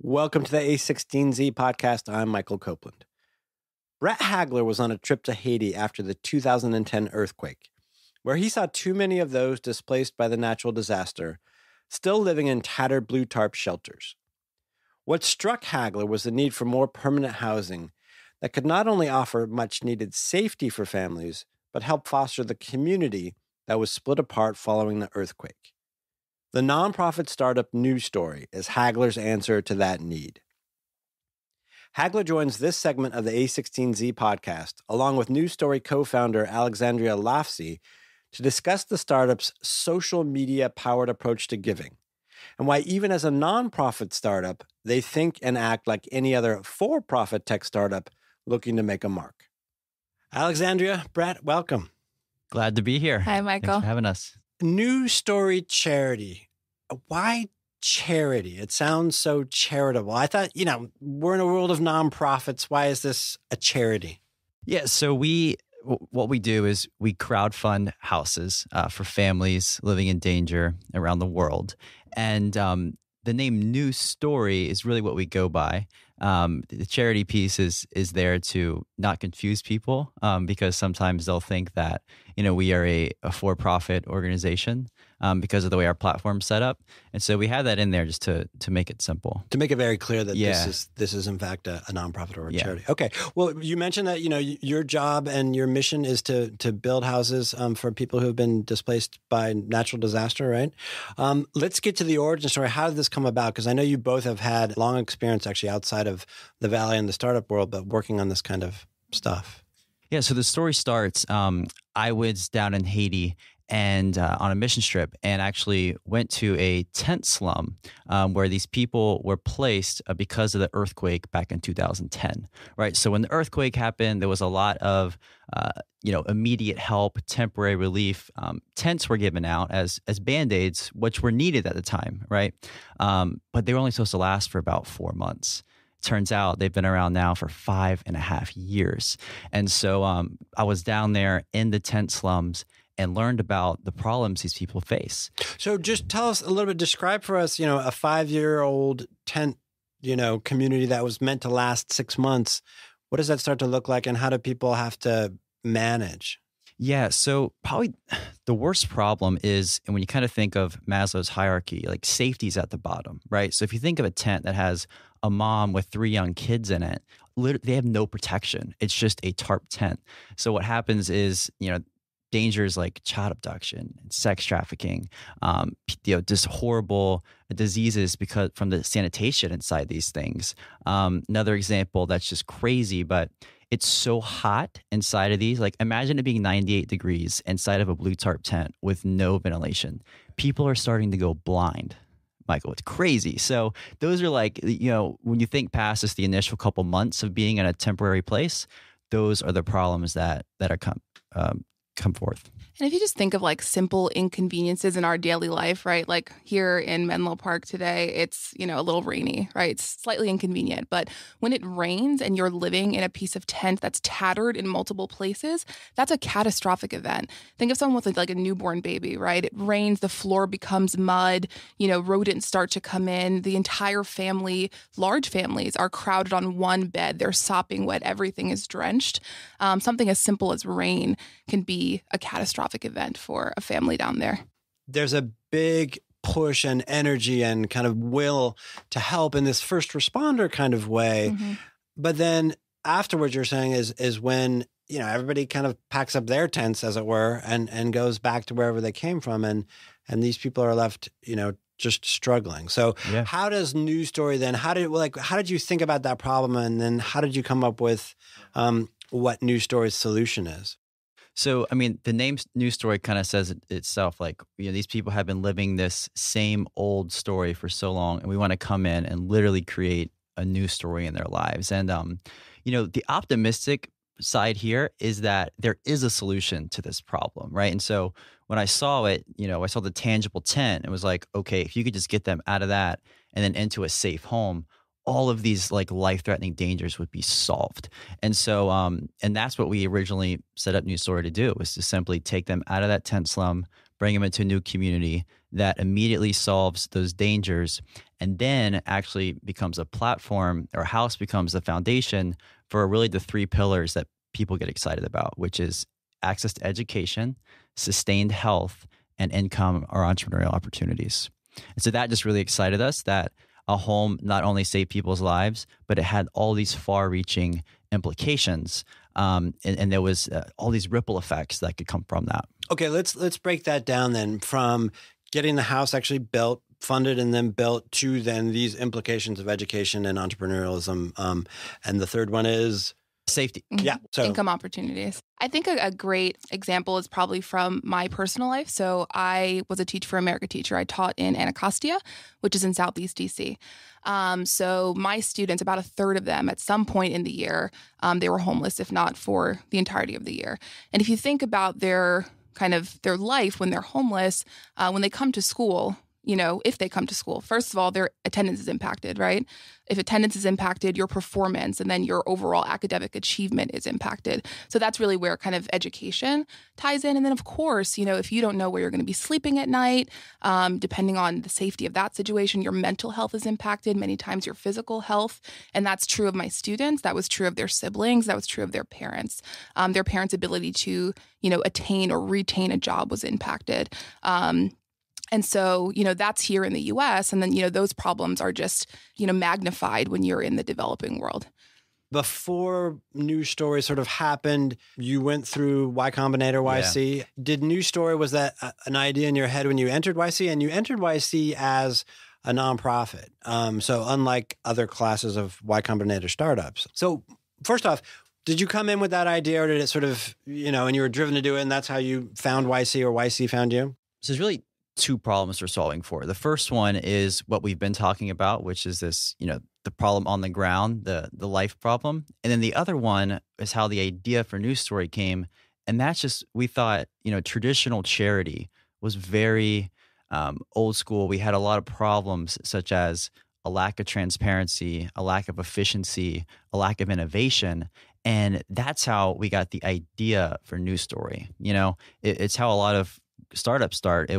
Welcome to the a16z podcast. I'm Michael Copeland. Bret Hagler was on a trip to Haiti after the 2010 earthquake, where he saw too many of those displaced by the natural disaster still living in tattered blue-tarp shelters. What struck Hagler was the need for more permanent housing that could not only offer much-needed safety for families, but help foster the community that was split apart following the earthquake. The nonprofit startup NewStory is Hagler's answer to that need. Hagler joins this segment of the A16Z podcast, along with NewStory co-founder Alexandria Lafsey, to discuss the startup's social media-powered approach to giving, and why even as a nonprofit startup, they think and act like any other for-profit tech startup looking to make a mark. Alexandria, Bret, welcome. Glad to be here. Hi, Michael. Thanks for having us. NewStory charity. Why charity? It sounds so charitable. I thought, we're in a world of nonprofits. Why is this a charity? Yeah, so what we do is we crowdfund houses for families living in danger around the world. And the name NewStory is really what we go by. The charity piece is there to not confuse people because sometimes they'll think that we are a for-profit organization because of the way our platform's set up, and so we have that in there just to make it simple, to make it very clear that this is in fact a nonprofit or a charity. Okay, well, you mentioned that your job and your mission is to build houses for people who have been displaced by natural disaster, right? Let's get to the origin story. How did this come about? Because I know you both have had long experience actually outside of the Valley and the startup world, but working on this kind of stuff. Yeah, so the story starts, I was down in Haiti and on a mission trip and actually went to a tent slum where these people were placed because of the earthquake back in 2010, right? So when the earthquake happened, there was a lot of, immediate help, temporary relief. Tents were given out as Band-Aids, which were needed at the time, right? But they were only supposed to last for about 4 months. Turns out they've been around now for 5.5 years. And so I was down there in the tent slums and learned about the problems these people face. So just tell us a little bit, describe for us, a 5-year-old tent, community that was meant to last 6 months. What does that start to look like and how do people have to manage? Yeah, so probably the worst problem is, and when you kind of think of Maslow's hierarchy, like safety's at the bottom, right? So if you think of a tent that has a mom with 3 young kids in it, they have no protection. It's just a tarp tent. So what happens is, dangers like child abduction and sex trafficking, just horrible diseases because from the sanitation inside these things. Another example that's just crazy, but it's so hot inside of these. Like imagine it being 98 degrees inside of a blue tarp tent with no ventilation. People are starting to go blind. Michael, it's crazy. So those are like, when you think past just the initial couple months of being in a temporary place, those are the problems that are come forth. And if you just think of like simple inconveniences in our daily life, right? Like here in Menlo Park today, it's, a little rainy, right? It's slightly inconvenient. But when it rains and you're living in a piece of tent that's tattered in multiple places, that's a catastrophic event. Think of someone with like a newborn baby, right? It rains, the floor becomes mud, rodents start to come in. The entire family, large families are crowded on one bed. They're sopping wet. Everything is drenched. Something as simple as rain can be a catastrophic event for a family down there. There's a big push and energy and kind of will to help in this first responder kind of way. Mm-hmm. But then afterwards, you're saying is when, everybody kind of packs up their tents, as it were, and goes back to wherever they came from. And these people are left, just struggling. So How does NewStory then, how did you think about that problem? And then how did you come up with what NewStory's solution is? So, the name NewStory kind of says it itself, like, these people have been living this same old story for so long, and we want to come in and literally create a new story in their lives. And, the optimistic side here is that there is a solution to this problem, right? And so when I saw it, I saw the tangible tent. It was like, okay, if you could just get them out of that and then into a safe home, all of these like life-threatening dangers would be solved. And so, and that's what we originally set up NewStory to do, was to simply take them out of that tent slum, bring them into a new community that immediately solves those dangers, and then actually becomes a platform, or a house becomes the foundation for really the three pillars that people get excited about, which is access to education, sustained health, and income or entrepreneurial opportunities. And so that just really excited us, that a home not only saved people's lives, but it had all these far-reaching implications. And there was all these ripple effects that could come from that. Okay, let's break that down then, from getting the house actually built, funded, and then built, to then these implications of education and entrepreneurialism. And the third one is safety. Yeah. So income opportunities. I think a great example is probably from my personal life. So I was a Teach for America teacher. I taught in Anacostia, which is in Southeast DC. So my students, about a third of them at some point in the year, they were homeless, if not for the entirety of the year. And if you think about their life when they're homeless, when they come to school, if they come to school, first of all, their attendance is impacted, right? If attendance is impacted, your performance and then your overall academic achievement is impacted. So that's really where kind of education ties in. And then, of course, if you don't know where you're going to be sleeping at night, depending on the safety of that situation, your mental health is impacted, many times your physical health. And that's true of my students. That was true of their siblings. That was true of their parents. Their parents' ability to, attain or retain a job was impacted. And so, that's here in the U.S. And then, those problems are just, magnified when you're in the developing world. Before NewStory sort of happened, you went through Y Combinator YC. Yeah. Did NewStory, was that an idea in your head when you entered YC? And you entered YC as a nonprofit. So unlike other classes of Y Combinator startups. So first off, did you come in with that idea, or did it sort of, and you were driven to do it, and that's how you found YC, or YC found you? So there's really two problems we're solving for. The first one is what we've been talking about, which is this, the problem on the ground, the life problem. And then the other one is how the idea for NewStory came. And that's just, we thought, traditional charity was very old school. We had a lot of problems, such as a lack of transparency, a lack of efficiency, a lack of innovation. And that's how we got the idea for NewStory. It's how a lot of startups start.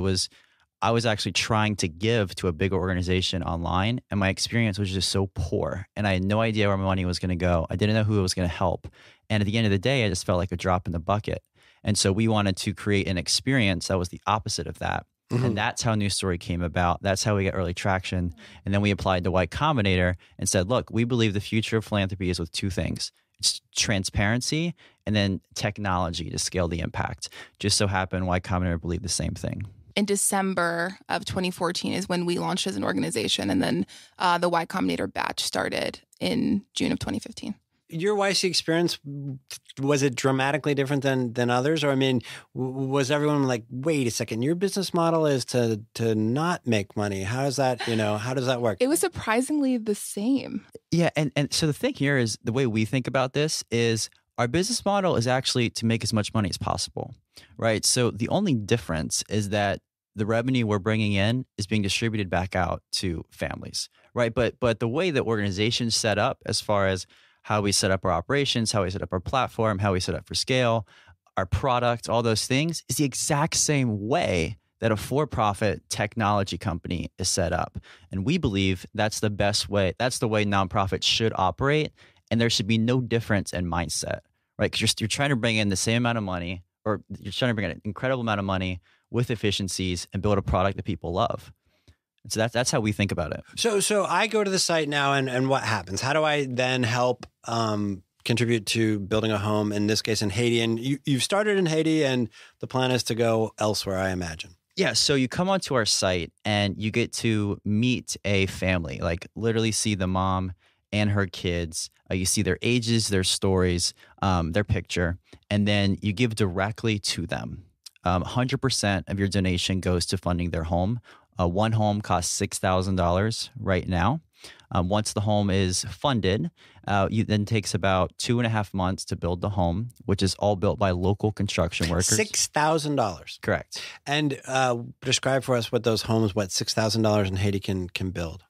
I was actually trying to give to a bigger organization online, and my experience was just so poor, and I had no idea where my money was going to go. I didn't know who it was going to help. And at the end of the day, I just felt like a drop in the bucket. And so we wanted to create an experience that was the opposite of that. Mm-hmm. And that's how NewStory came about. That's how we got early traction. And then we applied to Y Combinator and said, look, we believe the future of philanthropy is with two things. It's transparency and then technology to scale the impact. Just so happened Y Combinator believed the same thing. In December of 2014 is when we launched as an organization. And then the Y Combinator batch started in June of 2015. Your YC experience, was it dramatically different than others? Or, was everyone like, wait a second, your business model is to not make money. How does that, how does that work? It was surprisingly the same. Yeah. And so the thing here is, the way we think about this is, our business model is actually to make as much money as possible, right? So the only difference is that the revenue we're bringing in is being distributed back out to families, right? But the way that organizations set up, as far as how we set up our operations, how we set up our platform, how we set up for scale, our product, all those things, is the exact same way that a for-profit technology company is set up. And we believe that's the best way. That's the way nonprofits should operate. And there should be no difference in mindset, right? Because you're trying to bring in the same amount of money, or you're trying to bring in an incredible amount of money with efficiencies and build a product that people love. And so that's how we think about it. So I go to the site now, and what happens? How do I then help contribute to building a home, in this case in Haiti? And you've started in Haiti, and the plan is to go elsewhere, I imagine. Yeah, so you come onto our site and you get to meet a family, like literally see the mom and her kids. You see their ages, their stories, their picture, and then you give directly to them. 100% of your donation goes to funding their home. One home costs $6,000 right now. Once the home is funded, it then takes about 2.5 months to build the home, which is all built by local construction workers. $6,000. Correct. And describe for us what those homes, what $6,000 in Haiti can build.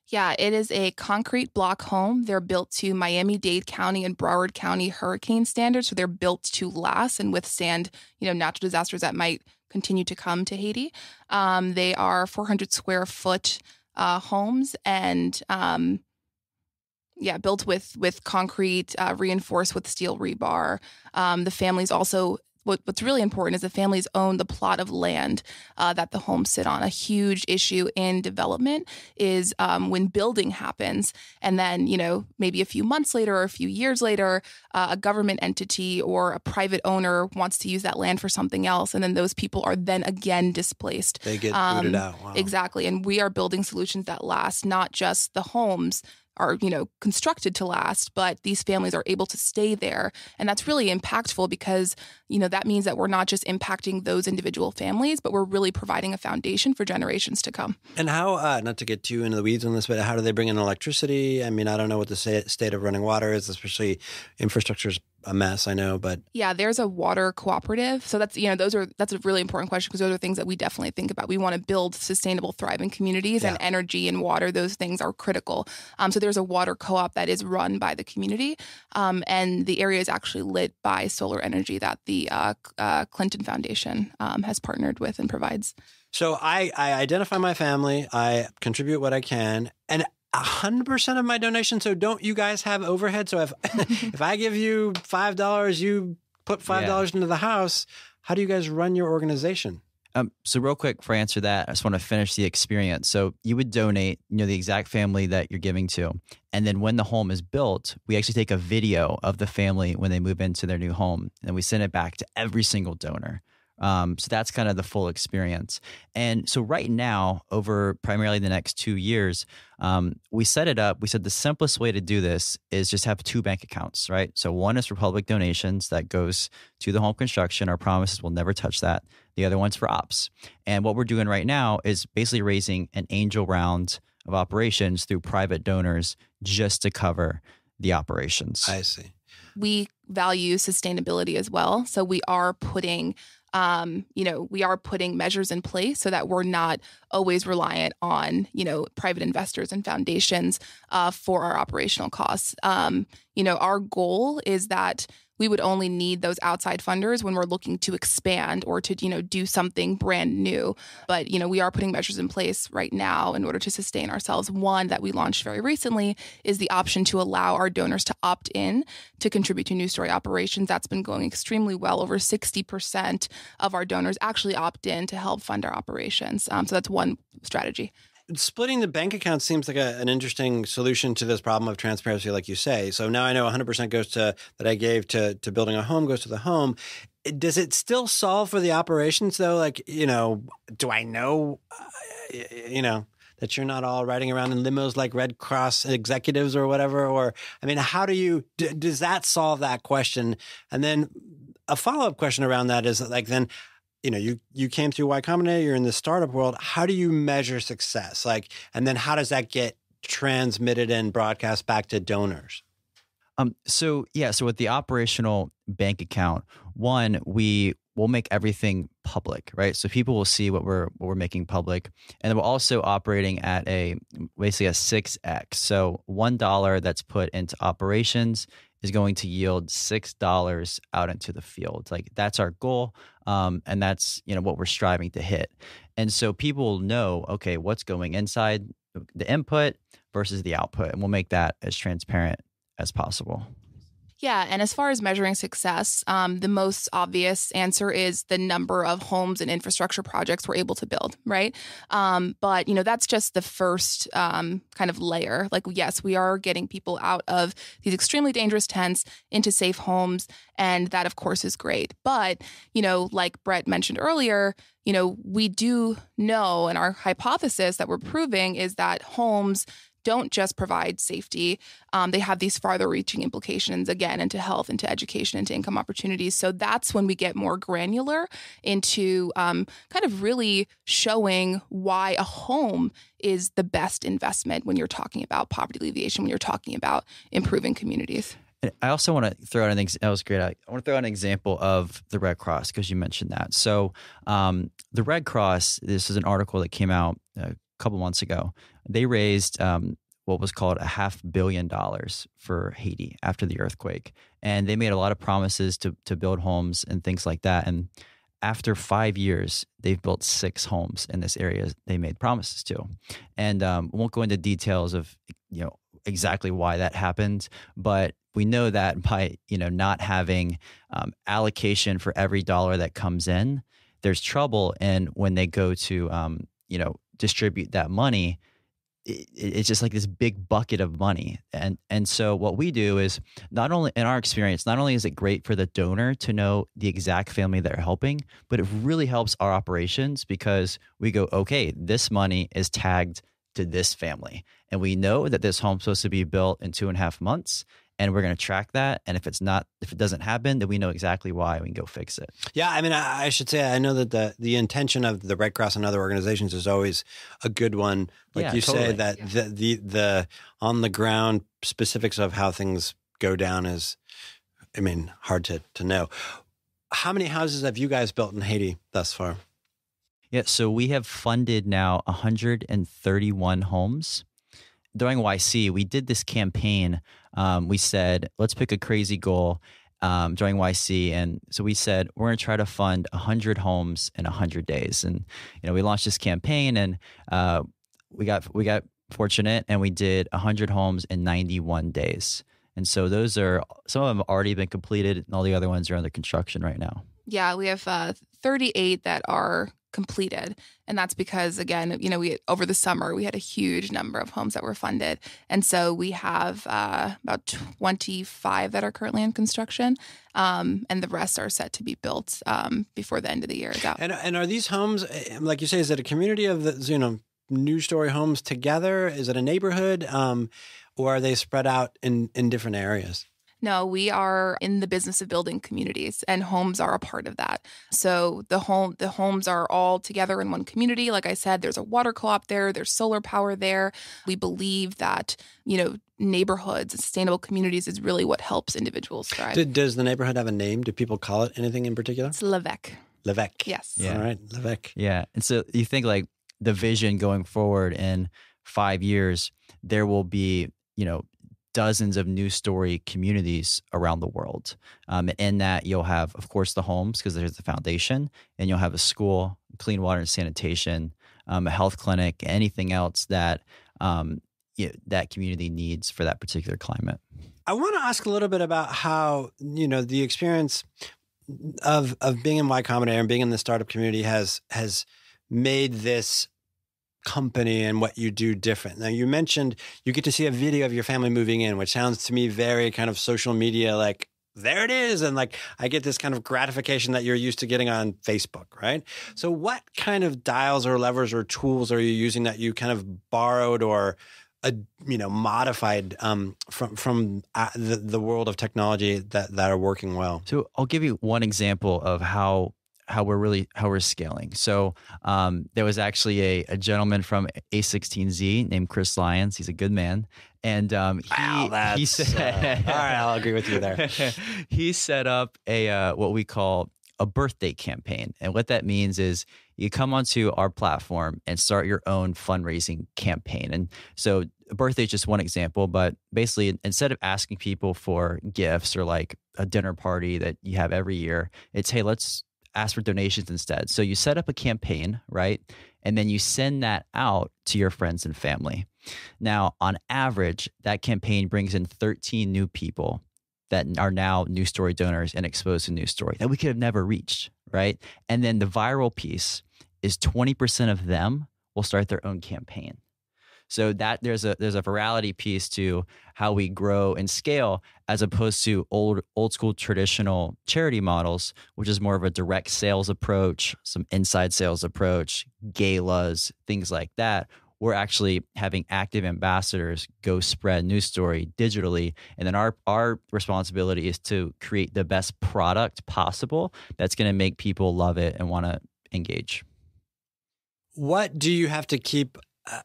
Yeah, it is a concrete block home. They're built to Miami-Dade County and Broward County hurricane standards. So they're built to last and withstand, natural disasters that might continue to come to Haiti. They are 400 square foot homes and built with concrete, reinforced with steel rebar. The families also, what's really important is the families own the plot of land that the homes sit on. A huge issue in development is when building happens, and then, maybe a few months later or a few years later, a government entity or a private owner wants to use that land for something else, and then those people are then again displaced. They get booted out. Wow. Exactly. And we are building solutions that last, not just the homes are, constructed to last, but these families are able to stay there. And that's really impactful because, that means that we're not just impacting those individual families, but we're really providing a foundation for generations to come. And how, not to get too into the weeds on this, but how do they bring in electricity? I mean, I don't know what the state of running water is, especially infrastructure's a mess, I know, but yeah, there's a water cooperative. So that's, that's a really important question because those are things that we definitely think about. We want to build sustainable, thriving communities, and energy and water, those things are critical. So there's a water co-op that is run by the community, and the area is actually lit by solar energy that the Clinton Foundation has partnered with and provides. So I identify my family, I contribute what I can, and 100% of my donation. So don't you guys have overhead? So if if I give you $5, you put $5 into the house. How do you guys run your organization? So real quick, before I answer that, I just want to finish the experience. So you would donate, the exact family that you're giving to. And then when the home is built, we actually take a video of the family when they move into their new home, and we send it back to every single donor. So that's kind of the full experience. And so right now, over primarily the next 2 years, we set it up. We said the simplest way to do this is just have 2 bank accounts, right? So one is for public donations that goes to the home construction. Our promise is we'll never touch that. The other one's for ops. And what we're doing right now is basically raising an angel round of operations through private donors just to cover the operations. I see. We value sustainability as well. So we are putting measures in place so that we're not always reliant on, private investors and foundations for our operational costs. Our goal is that we would only need those outside funders when we're looking to expand or to, do something brand new. But, we are putting measures in place right now in order to sustain ourselves. One that we launched very recently is the option to allow our donors to opt in to contribute to NewStory operations. That's been going extremely well. Over 60% of our donors actually opt in to help fund our operations. So that's one strategy. Splitting the bank account seems like an interesting solution to this problem of transparency, like you say. So now I know 100% goes to that I gave to building a home goes to the home. Does it still solve for the operations though? Like, do I know, that you're not all riding around in limos like Red Cross executives or whatever? Or, how do does that solve that question? And then a follow-up question around that is like, then, you came through Y Combinator, you're in the startup world. How do you measure success? And then how does that get transmitted and broadcast back to donors? So with the operational bank account, one, we'll make everything public, right? So people will see what we're making public, and then we're also operating at basically a 6x. So $1 that's put into operations is going to yield $6 out into the field. Like that's our goal. And that's, what we're striving to hit. And so people will know, okay, what's going inside the input versus the output. And we'll make that as transparent as possible. Yeah. And as far as measuring success, the most obvious answer is the number of homes and infrastructure projects we're able to build, right? But, that's just the first kind of layer. Like, yes, we are getting people out of these extremely dangerous tents into safe homes. And that, of course, is great. But, like Bret mentioned earlier, we do know, and our hypothesis that we're proving is that homes don't just provide safety. They have these farther reaching implications, again, into health, into education, into income opportunities. So that's when we get more granular into kind of really showing why a home is the best investment when you're talking about poverty alleviation, when you're talking about improving communities. I also want to throw out that was great. I want to throw out an example of the Red Cross because you mentioned that. So the Red Cross, this is an article that came out a couple months ago. They raised what was called $500 million for Haiti after the earthquake. And they made a lot of promises to build homes and things like that. And after 5 years, they've built 6 homes in this area they made promises to. And we won't go into details of, exactly why that happened, but we know that by, not having allocation for every dollar that comes in, there's trouble. And when they go to, distribute that money, it's just like this big bucket of money. And so what we do is, not only in our experience, not only is it great for the donor to know the exact family they're helping, but it really helps our operations because we go, okay, this money is tagged to this family. And we know that this home's supposed to be built in 2.5 months. And we're going to track that. And if it doesn't happen, then we know exactly why we can go fix it. Yeah. I mean, I should say, I know that the intention of the Red Cross and other organizations is always a good one. Like you totally say that the on the ground specifics of how things go down is, hard to know. How many houses have you guys built in Haiti thus far? Yeah. So we have funded now 131 homes. During YC, we did this campaign. We said, let's pick a crazy goal during YC. And so we said, we're going to try to fund 100 homes in 100 days. And, we launched this campaign and we got fortunate and we did 100 homes in 91 days. And so some of them have already been completed and all the other ones are under construction right now. Yeah, we have 38 that are completed. And that's because, again, we over the summer, we had a huge number of homes that were funded. And so we have about 25 that are currently in construction. And the rest are set to be built before the end of the year is out. And are these homes, like you say, is it a community of the, NewStory homes together? Is it a neighborhood? Or are they spread out in different areas? No, we are in the business of building communities, and homes are a part of that. So the homes are all together in one community. Like I said, there's a water co-op there. There's solar power there. We believe that, neighborhoods, sustainable communities is really what helps individuals thrive. Does the neighborhood have a name? Do people call it anything in particular? It's Levec. Levec. Yes. Yeah. All right, Levec. Yeah. And so you think like the vision going forward in 5 years, there will be, dozens of NewStory communities around the world. In that you'll have, of course, the homes because there's the foundation, and you'll have a school, clean water and sanitation, a health clinic, anything else that that community needs for that particular climate. I want to ask a little bit about how, the experience of being in Y Combinator and being in the startup community has made this company and what you do different. Now, you mentioned you get to see a video of your family moving in, which sounds to me very kind of social media, like there it is. And like, I get this kind of gratification that you're used to getting on Facebook, right? So what kind of dials or levers or tools are you using that you kind of borrowed or, modified from the world of technology that are working well? So I'll give you one example of how we're scaling. So there was actually a gentleman from a16z named Chris Lyons. He's a good man. And he said, all right, I'll agree with you there. He set up a what we call a birthday campaign. And what that means is you come onto our platform and start your own fundraising campaign. And so a birthday is just one example, but basically instead of asking people for gifts or like a dinner party that you have every year, it's, hey, let's ask for donations instead. So you set up a campaign, right? And then you send that out to your friends and family. Now, on average, that campaign brings in 13 new people that are now NewStory donors and exposed to NewStory that we could have never reached, right? And then the viral piece is 20% of them will start their own campaign. So that there's a virality piece to how we grow and scale as opposed to old school traditional charity models, which is more of a direct sales approach, some inside sales approach, galas, things like that. We're actually having active ambassadors go spread NewStory digitally. And then our responsibility is to create the best product possible that's going to make people love it and want to engage. What do you have to keep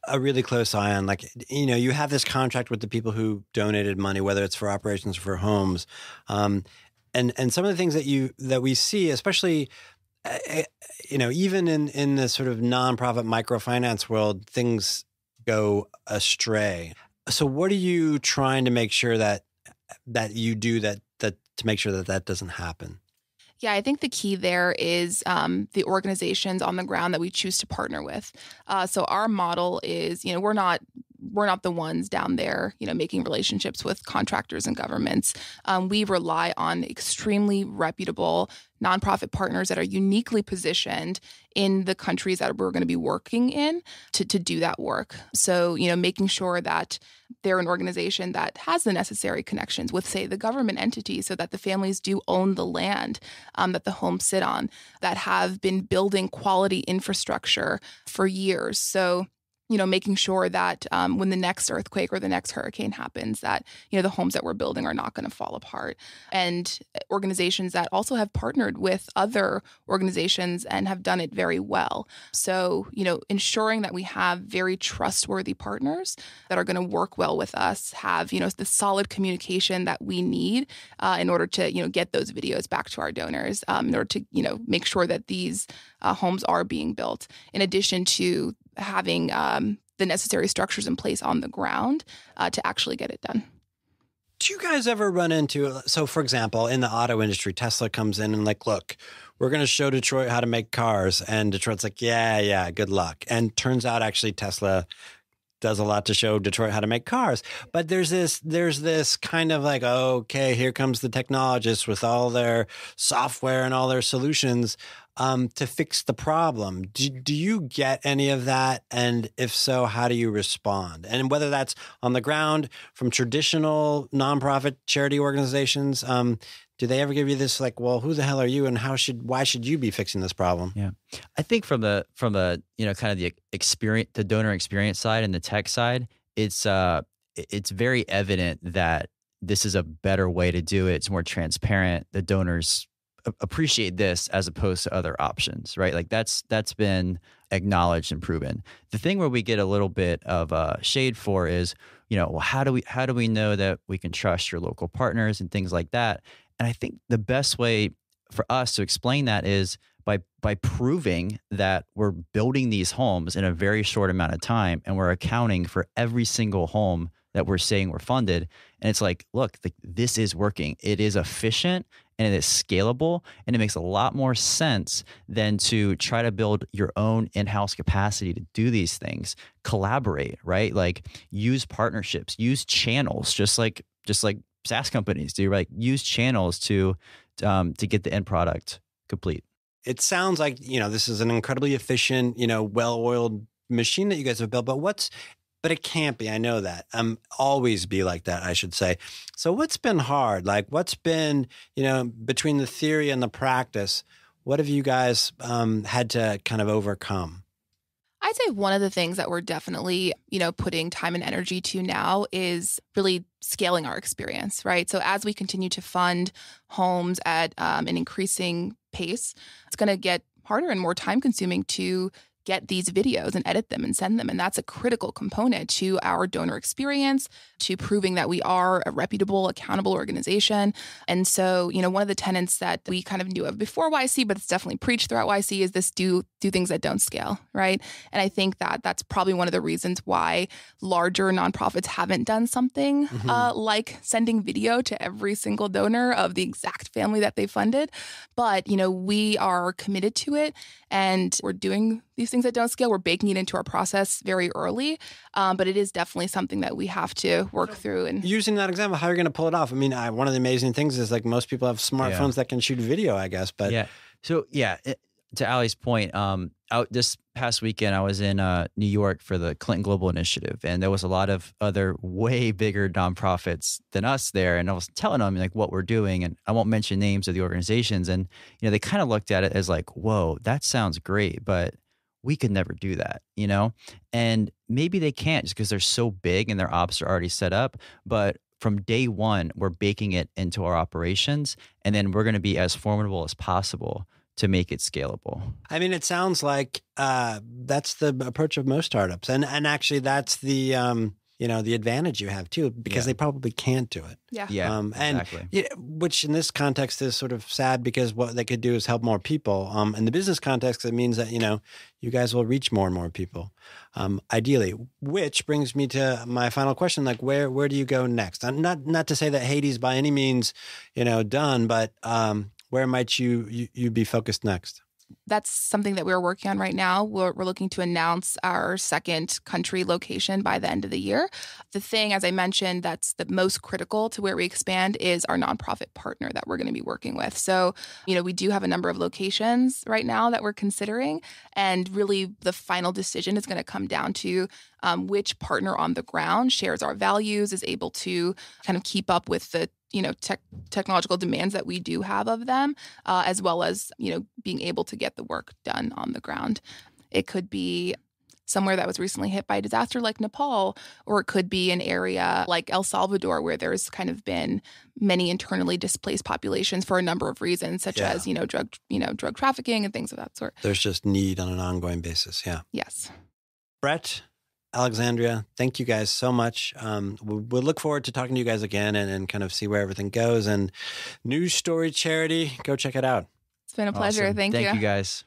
a really close eye on? Like, you have this contract with the people who donated money, whether it's for operations or for homes. And some of the things that we see, especially, even in the sort of nonprofit microfinance world, things go astray. So what are you trying to make sure that you do that to make sure that doesn't happen? Yeah, I think the key there is the organizations on the ground that we choose to partner with. So our model is, we're not the ones down there, making relationships with contractors and governments. We rely on extremely reputable nonprofit partners that are uniquely positioned in the countries that we're going to be working in to do that work. So, making sure that they're an organization that has the necessary connections with, say, the government entities, so that the families do own the land that the homes sit on, that have been building quality infrastructure for years. So, making sure that when the next earthquake or the next hurricane happens, that, the homes that we're building are not going to fall apart. And organizations that also have partnered with other organizations and have done it very well. So, ensuring that we have very trustworthy partners that are going to work well with us, have, the solid communication that we need in order to, get those videos back to our donors, in order to, make sure that these homes are being built, in addition to having the necessary structures in place on the ground to actually get it done. Do you guys ever run into, so for example, in the auto industry, Tesla comes in and look, we're going to show Detroit how to make cars. And Detroit's like, yeah, good luck. And turns out actually Tesla does a lot to show Detroit how to make cars. But there's this kind of okay, here comes the technologists with all their software and all their solutions to fix the problem. Do you get any of that? And if so, how do you respond? And whether that's on the ground from traditional nonprofit charity organizations, do they ever give you this well, who the hell are you, and why should you be fixing this problem? Yeah, I think from the kind of the experience, the donor experience side and the tech side, it's very evident that this is a better way to do it. It's more transparent. The donors appreciate this as opposed to other options, right? That's been acknowledged and proven. The thing where we get a little bit of shade for is, well, how do we know that we can trust your local partners and things like that? And I think the best way for us to explain that is by proving that we're building these homes in a very short amount of time, and we're accounting for every single home that we're saying we're funded. And it's look, this is working. It is efficient and it is scalable, and it makes a lot more sense than to try to build your own in-house capacity to do these things. Collaborate, right? Use partnerships, use channels, just like SaaS companies do, right? Use channels to get the end product complete. It sounds like, this is an incredibly efficient, well-oiled machine that you guys have built, but it can't be. I know that. Always be like that, I should say. So what's been hard? What's been, between the theory and the practice, what have you guys had to kind of overcome? I'd say one of the things that we're definitely, putting time and energy to now is really scaling our experience, right? So as we continue to fund homes at an increasing pace, it's going to get harder and more time consuming to get these videos and edit them and send them. And that's a critical component to our donor experience, to proving that we are a reputable, accountable organization. And so, one of the tenets that we kind of knew of before YC, but it's definitely preached throughout YC, is this do things that don't scale, right? And I think that that's probably one of the reasons why larger nonprofits haven't done something like sending video to every single donor of the exact family that they funded. But, we are committed to it, and we're doing these things that don't scale. We're baking it into our process very early, but it is definitely something that we have to work through. And using that example, how are you going to pull it off? I mean, one of the amazing things is most people have smartphones that can shoot video, I guess. But to Allie's point, this past weekend I was in New York for the Clinton Global Initiative, and there was a lot of other way bigger nonprofits than us there. And I was telling them what we're doing, and I won't mention names of the organizations. And they kind of looked at it as whoa, that sounds great, but we could never do that, And maybe they can't just because they're so big and their ops are already set up. But from day one, we're baking it into our operations, and then we're going to be as formidable as possible to make it scalable. I mean, it sounds like that's the approach of most startups, and actually that's the the advantage you have too, because they probably can't do it. Exactly. Which in this context is sort of sad, because what they could do is help more people. In the business context, it means that you guys will reach more and more people, ideally. Which brings me to my final question: where do you go next? Not to say that Haiti's by any means done, but where might you be focused next? That's something that we're working on right now. We're looking to announce our second country location by the end of the year. The thing, as I mentioned, that's the most critical to where we expand is our nonprofit partner that we're going to be working with. So, we do have a number of locations right now that we're considering. And really, the final decision is going to come down to which partner on the ground shares our values, is able to kind of keep up with the technological demands that we do have of them, as well as, being able to get the work done on the ground. It could be somewhere that was recently hit by a disaster like Nepal, or it could be an area like El Salvador where there's kind of been many internally displaced populations for a number of reasons, such as, drug trafficking and things of that sort. There's just need on an ongoing basis. Yeah. Yes. Bret, Alexandria, thank you guys so much. We'll look forward to talking to you guys again and kind of see where everything goes. And NewStory charity, go check it out. It's been a pleasure. Awesome. Thank you. Thank you guys.